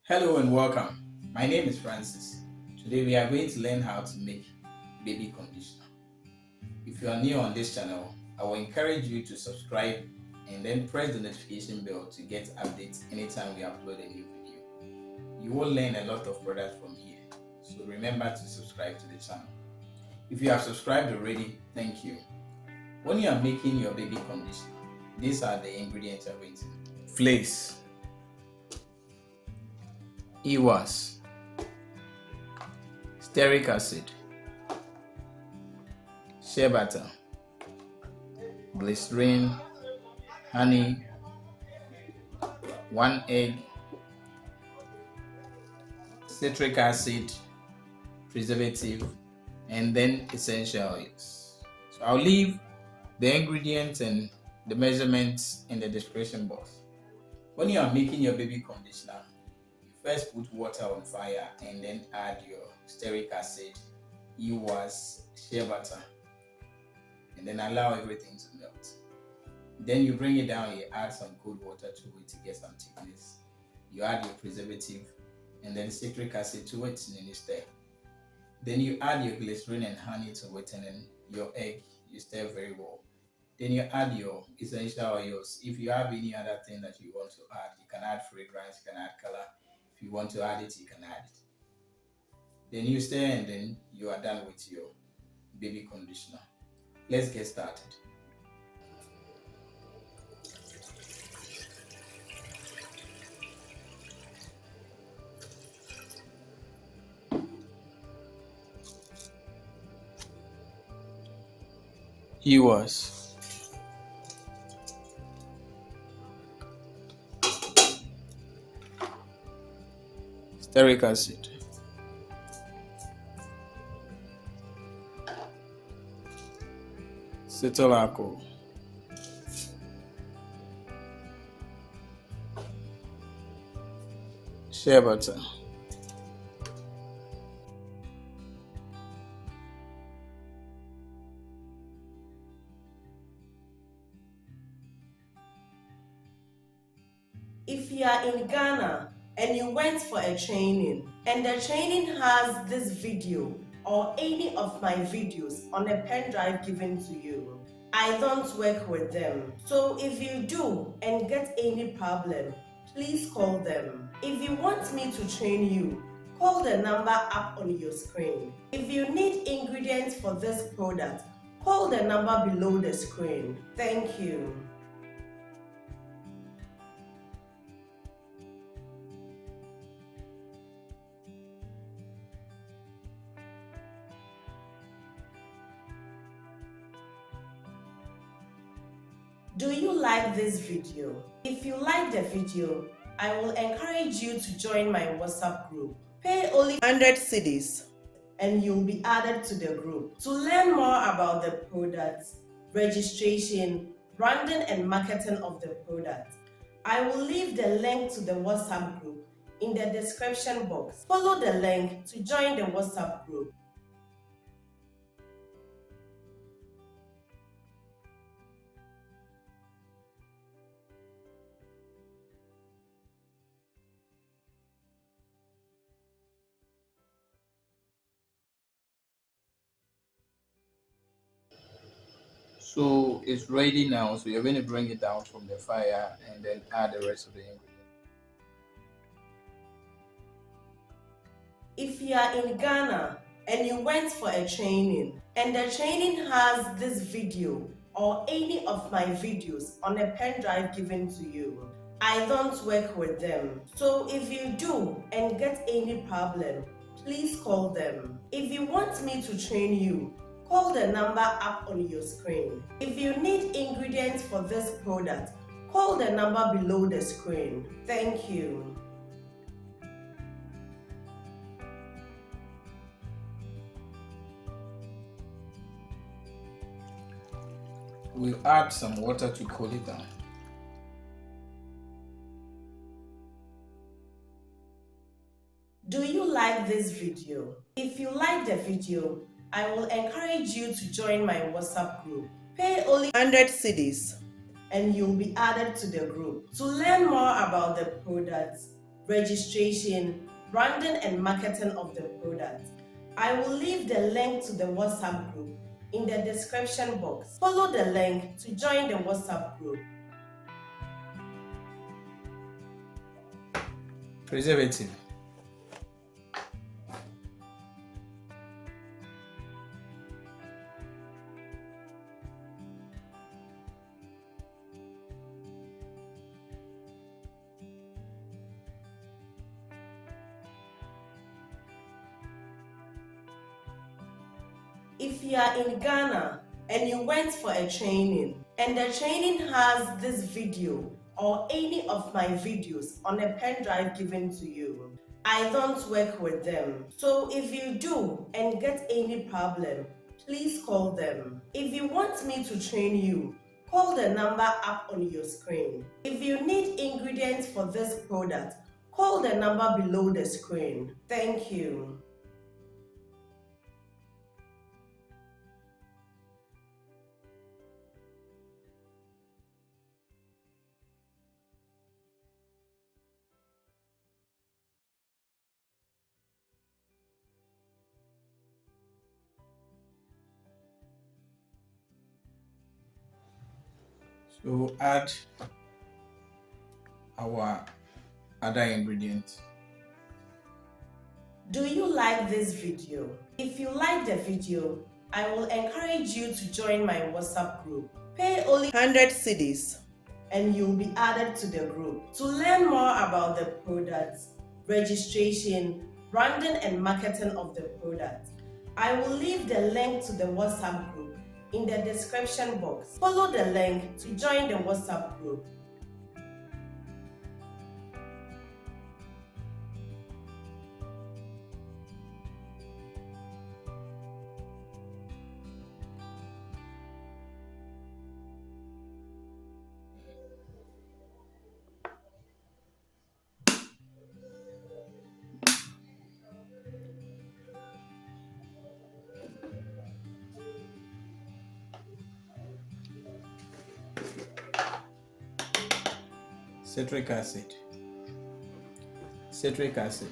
Hello and welcome. My name is Francis. Today we are going to learn how to make baby conditioner. If you are new on this channel, I will encourage you to subscribe and then press the notification bell to get updates anytime we upload a new video. You will learn a lot of products from here, so remember to subscribe to the channel. If you have subscribed already, thank you. When you are making your baby conditioner, these are the ingredients you are going to need. Flakes, EWAS, stearic acid, shea butter, glycerin, honey, 1 egg, citric acid, preservative, and then essential oils. So I'll leave the ingredients and the measurements in the description box. When you are making your baby conditioner, you first put water on fire and then add your stearic acid, EWAS, shea butter, and then allow everything to melt. Then you bring it down, you add some cold water to it to get some thickness. You add your preservative and then citric acid to it and then you stir. Then you add your glycerin and honey to it and then your egg, you stir very well. Then you add your essential oils. If you have any other thing that you want to add, you can add fragrance, you can add color. If you want to add it, you can add it. Then you stir and then you are done with your baby conditioner. Let's get started. EWAS, stearic acid, cetyl alcohol, shea butter, If you are in Ghana and you went for a training and the training has this video or any of my videos on a pen drive given to you, I don't work with them. So if you do and get any problem, please call them. If you want me to train you, call the number up on your screen. If you need ingredients for this product, call the number below the screen. Thank you. Do you like this video? If you like the video, I will encourage you to join my WhatsApp group. Pay only 100 cedis and you'll be added to the group. To learn more about the product, registration, branding and marketing of the product, I will leave the link to the WhatsApp group in the description box. Follow the link to join the WhatsApp group. So it's ready now. So you're going to bring it down from the fire and then add the rest of the ingredients. If you are in Ghana and you went for a training and the training has this video or any of my videos on a pen drive given to you, I don't work with them. So if you do and get any problem, please call them. If you want me to train you, call the number up on your screen. If you need ingredients for this product, call the number below the screen. Thank you. We'll add some water to cool it down. Do you like this video? If you like the video, I will encourage you to join my WhatsApp group. Pay only 100 cedis and you'll be added to the group. To learn more about the products, registration, branding and marketing of the product. I will leave the link to the WhatsApp group in the description box. Follow the link to join the WhatsApp group. Preservative. If you are in Ghana and you went for a training and the training has this video or any of my videos on a pen drive given to you, I don't work with them. So if you do and get any problem, please call them. If you want me to train you, call the number up on your screen. If you need ingredients for this product, call the number below the screen. Thank you. So add our other ingredients. Do you like this video? If you like the video, I will encourage you to join my WhatsApp group. Pay only 100 cedis and you'll be added to the group. To learn more about the products, registration, branding and marketing of the product, I will leave the link to the WhatsApp group in the description box. Follow the link to join the WhatsApp group. Citric acid. Citric acid.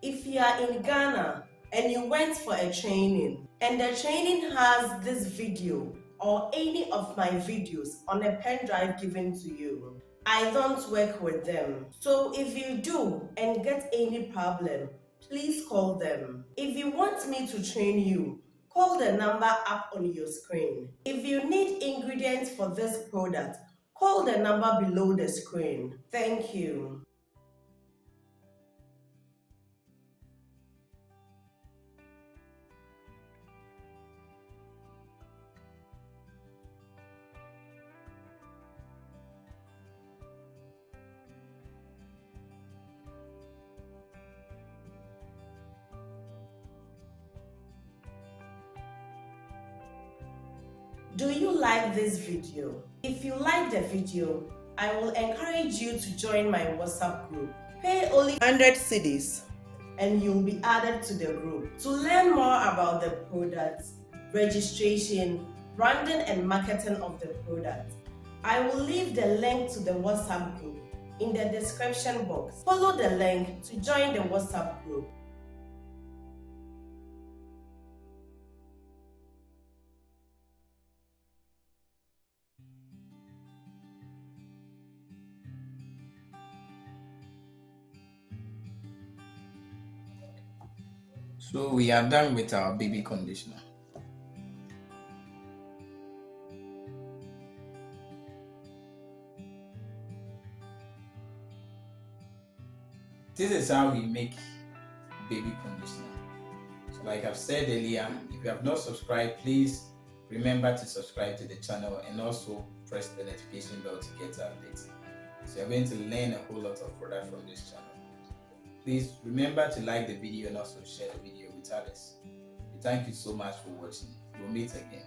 If you are in Ghana and you went for a training and the training has this video or any of my videos on a pen drive given to you, I don't work with them. So if you do and get any problem, please call them. If you want me to train you, call the number up on your screen. If you need ingredients for this product, call the number below the screen. Thank you. Do you like this video? If you like the video, I will encourage you to join my WhatsApp group. Pay only 100 cedis and you'll be added to the group. To learn more about the products, registration, branding and marketing of the product, I will leave the link to the WhatsApp group in the description box. Follow the link to join the WhatsApp group. So we are done with our baby conditioner. This is how we make baby conditioner. So like I've said earlier, if you have not subscribed, please remember to subscribe to the channel and also press the notification bell to get updates. So you're going to learn a whole lot of product from this channel. Please remember to like the video and also share the video with others. Thank you so much for watching. We'll meet again.